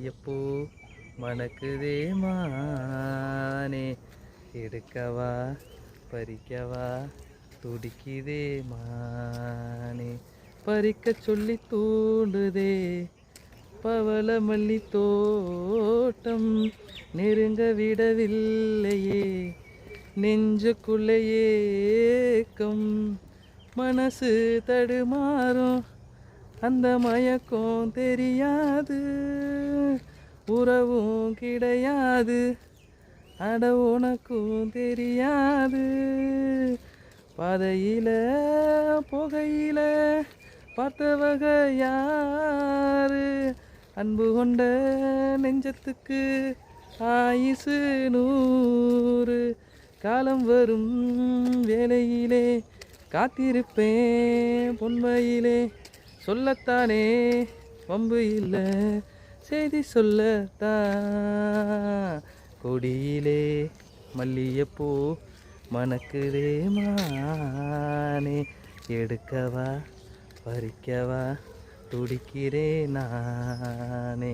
மல்லிகைப்பூ மணக்குதே மானே, எடுக்கவா பறிக்கவா துடிக்குதே மானே, பறிக்க சொல்லி தூண்டுதே பவள மல்லி தோட்டம், நெருங்க விடவில்லையே நெஞ்சுக்குள்ளே ஏக்கம், மனசு தடுமாறும் அந்த மயக்கம் தெரியாது, உறவும் கிடையாது அட உனக்கும் தெரியாது, பாதையில புகையில பார்த்தவக யாரு, அன்பு கொண்ட நெஞ்சத்துக்கு ஆயுசு 100, காலம் வரும் வேளையிலே காத்திருப்பேன் பொன்மையிலே, சொல்லத்தானே வம்பு இல்லை செய்தி சொல்லத்தான், கொடியிலே மல்லிகைப்பூ மணக்குதே மானே, எடுக்கவா பறிக்கவா துடிக்கிறேன் நானே.